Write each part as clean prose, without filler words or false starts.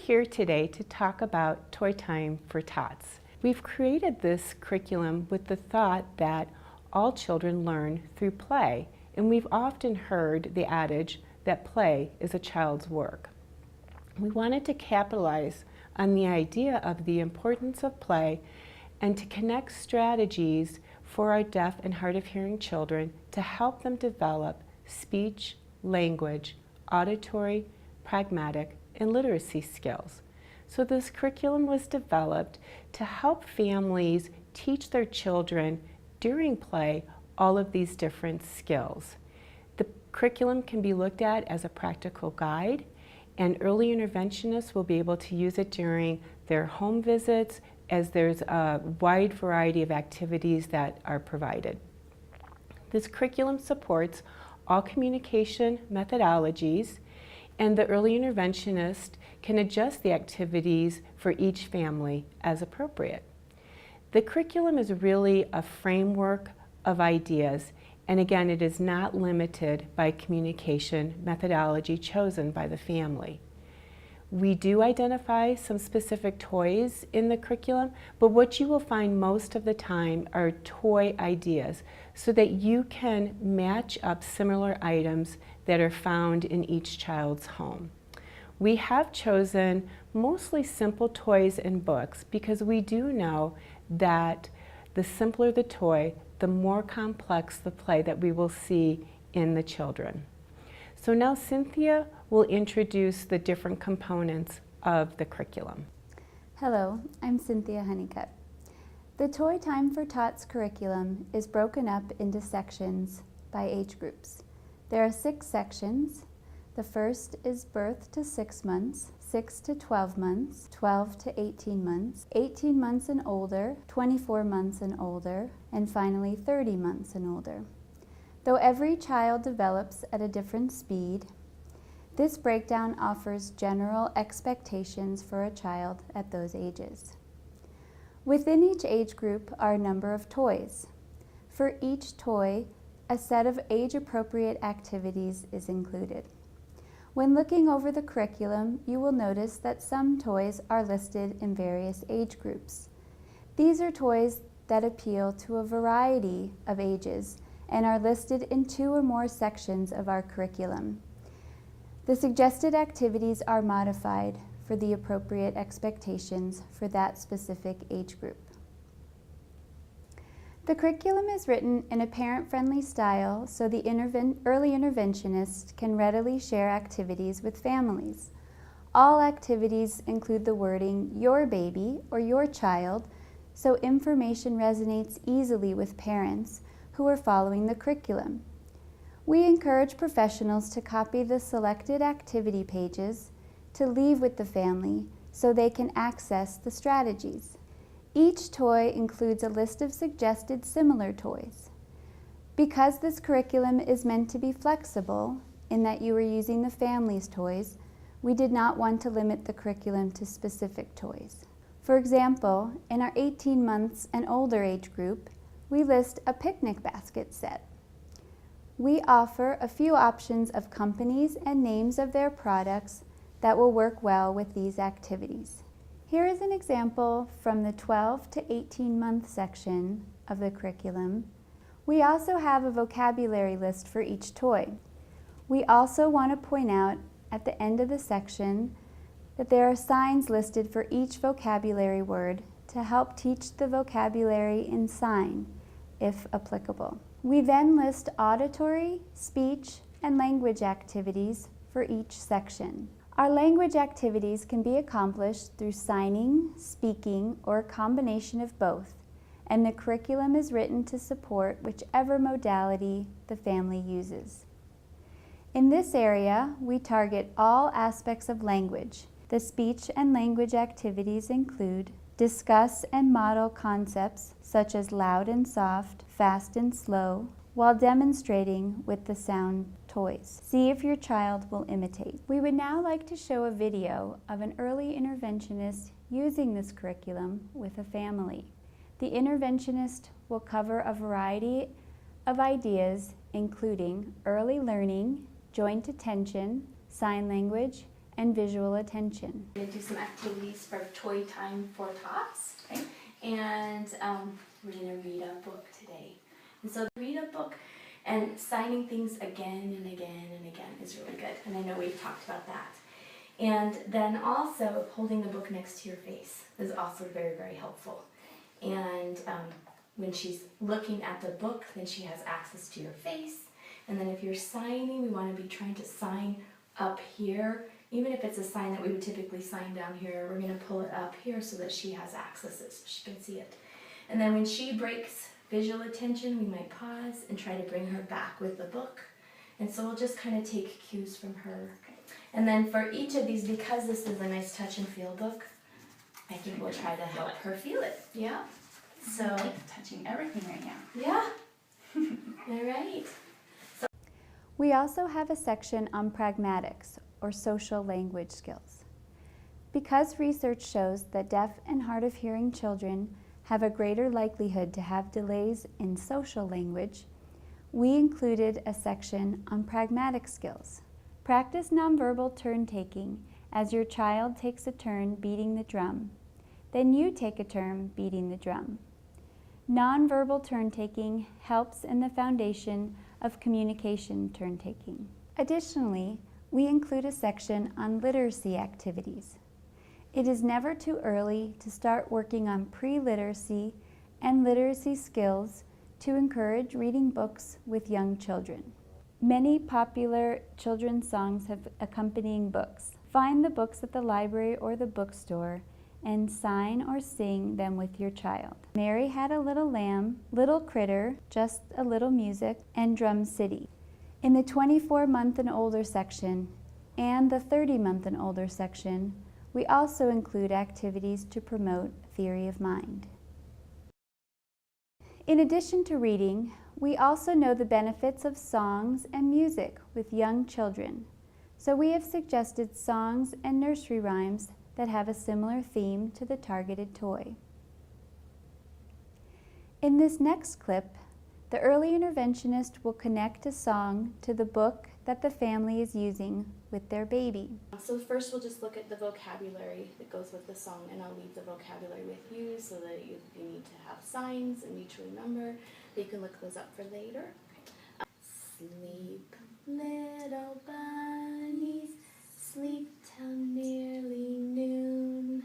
here today to talk about Toy Time for Tots. We've created this curriculum with the thought that all children learn through play, and we've often heard the adage that play is a child's work. We wanted to capitalize on the idea of the importance of play and to connect strategies for our deaf and hard of hearing children to help them develop speech, language, auditory, pragmatic, and literacy skills. So this curriculum was developed to help families teach their children during play all of these different skills. The curriculum can be looked at as a practical guide, and early interventionists will be able to use it during their home visits, as there's a wide variety of activities that are provided. This curriculum supports all communication methodologies, and the early interventionist can adjust the activities for each family as appropriate. The curriculum is really a framework of ideas, and again, it is not limited by communication methodology chosen by the family. We do identify some specific toys in the curriculum, but what you will find most of the time are toy ideas so that you can match up similar items that are found in each child's home. We have chosen mostly simple toys and books because we do know that the simpler the toy, the more complex the play that we will see in the children. So now Cynthia will introduce the different components of the curriculum. Hello, I'm Cynthia Honeycutt. The Toy Time for Tots curriculum is broken up into sections by age groups. There are 6 sections. The first is birth to 6 months, 6 to 12 months, 12 to 18 months, 18 months and older, 24 months and older, and finally 30 months and older. Though every child develops at a different speed, this breakdown offers general expectations for a child at those ages. Within each age group are a number of toys. For each toy, a set of age-appropriate activities is included. When looking over the curriculum, you will notice that some toys are listed in various age groups. These are toys that appeal to a variety of ages and are listed in 2 or more sections of our curriculum. The suggested activities are modified for the appropriate expectations for that specific age group. The curriculum is written in a parent-friendly style so the early interventionist can readily share activities with families. All activities include the wording "your baby" or "your child", so information resonates easily with parents who are following the curriculum. We encourage professionals to copy the selected activity pages to leave with the family so they can access the strategies. Each toy includes a list of suggested similar toys. Because this curriculum is meant to be flexible in that you are using the family's toys, we did not want to limit the curriculum to specific toys. For example, in our 18 months and older age group, we list a picnic basket set. We offer a few options of companies and names of their products that will work well with these activities. Here is an example from the 12 to 18 month section of the curriculum. We also have a vocabulary list for each toy. We also want to point out at the end of the section that there are signs listed for each vocabulary word to help teach the vocabulary in sign, if applicable. We then list auditory, speech, and language activities for each section. Our language activities can be accomplished through signing, speaking, or a combination of both, and the curriculum is written to support whichever modality the family uses. In this area, we target all aspects of language. The speech and language activities include discuss and model concepts such as loud and soft, fast and slow, while demonstrating with the sound toys. See if your child will imitate. We would now like to show a video of an early interventionist using this curriculum with a family. The interventionist will cover a variety of ideas including early learning, joint attention, sign language, and visual attention. We're going to do some activities for toy time for Tots. Okay. And we're going to read a book today. And so read a book and signing things again and again and again is really good. And I know we've talked about that. And then also holding the book next to your face is also very, very helpful. And when she's looking at the book, then she has access to your face. And then if you're signing, we want to be trying to sign up here. Even if it's a sign that we would typically sign down here, we're going to pull it up here so that she has access so she can see it. And then when she breaks visual attention, we might pause and try to bring her back with the book. And so we'll just kind of take cues from her. And then for each of these, because this is a nice touch and feel book, I think we'll try to help her feel it. Yeah. So I'm touching everything right now. yeah. All right. We also have a section on pragmatics, or social language skills. Because research shows that deaf and hard of hearing children have a greater likelihood to have delays in social language, we included a section on pragmatic skills. Practice nonverbal turn taking as your child takes a turn beating the drum. Then you take a turn beating the drum. Nonverbal turn taking helps in the foundation of communication turn taking. Additionally, we include a section on literacy activities. It is never too early to start working on pre-literacy and literacy skills to encourage reading books with young children. Many popular children's songs have accompanying books. Find the books at the library or the bookstore and sign or sing them with your child. Mary Had a Little Lamb, Little Critter, Just a Little Music, and Drum City. In the 24-month and older section and the 30-month and older section, we also include activities to promote theory of mind. In addition to reading, we also know the benefits of songs and music with young children. So we have suggested songs and nursery rhymes that have a similar theme to the targeted toy. In this next clip, the early interventionist will connect a song to the book that the family is using with their baby. So first we'll just look at the vocabulary that goes with the song, and I'll leave the vocabulary with you so that if you need to have signs and need to remember, that you can look those up for later. Sleep, little bunnies, sleep till nearly noon.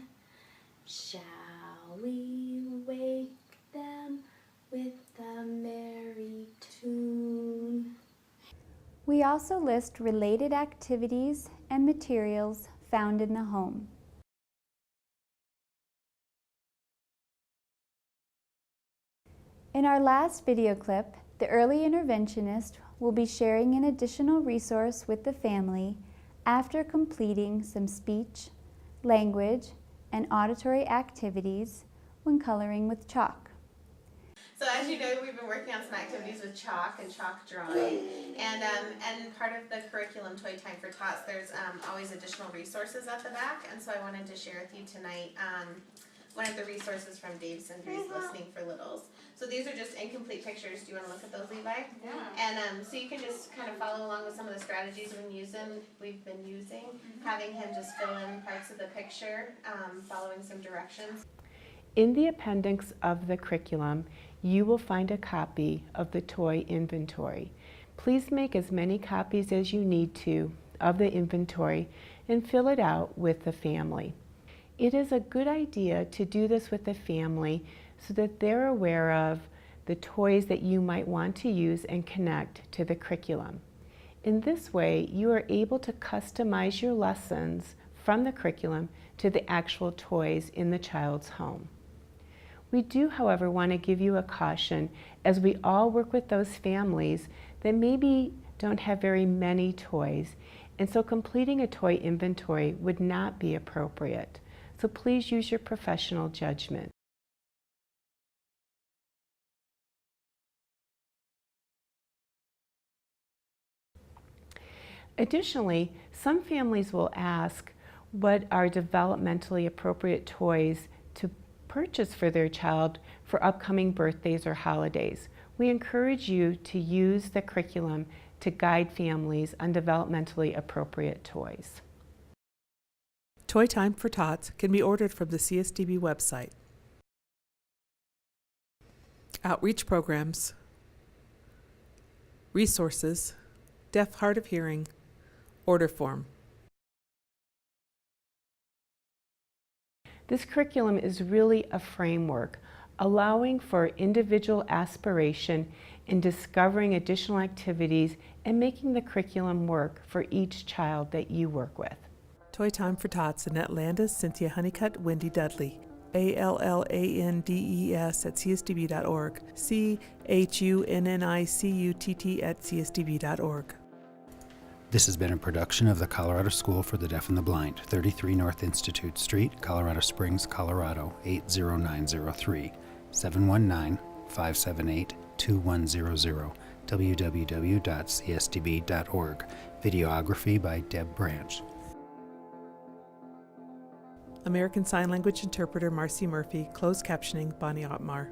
Shall we wake them with a merry tune? We also list related activities and materials found in the home. In our last video clip, the early interventionist will be sharing an additional resource with the family after completing some speech, language, and auditory activities when coloring with chalk. So as you know, we've been working on some activities with chalk and chalk drawing, and part of the curriculum Toy Time for Tots, there's always additional resources at the back, and so I wanted to share with you tonight one of the resources from Dave Sindry's Listening for Littles. So these are just incomplete pictures. Do you want to look at those, Levi? Yeah. And so you can just kind of follow along with some of the strategies we've been using, having him just fill in parts of the picture, following some directions. In the appendix of the curriculum, you will find a copy of the toy inventory. Please make as many copies as you need to of the inventory and fill it out with the family. It is a good idea to do this with the family so that they're aware of the toys that you might want to use and connect to the curriculum. In this way, you are able to customize your lessons from the curriculum to the actual toys in the child's home. We do, however, want to give you a caution as we all work with those families that maybe don't have very many toys, and so completing a toy inventory would not be appropriate. So please use your professional judgment. Additionally, some families will ask what are developmentally appropriate toys to purchase for their child for upcoming birthdays or holidays. We encourage you to use the curriculum to guide families on developmentally appropriate toys. Toy Time for Tots can be ordered from the CSDB website. Outreach programs, resources, deaf, hard of hearing, order form. This curriculum is really a framework, allowing for individual aspiration in discovering additional activities and making the curriculum work for each child that you work with. Toy Time for Tots, Annette Landis, Cynthia Honeycutt, Wendy Dudley. ALLANDES@csdb.org. CHUNNICUTT@csdb.org. This has been a production of the Colorado School for the Deaf and the Blind, 33 North Institute Street, Colorado Springs, Colorado, 80903, 719-578-2100, www.csdb.org. Videography by Deb Branch. American Sign Language interpreter Marcy Murphy, closed captioning Bonnie Ottmar.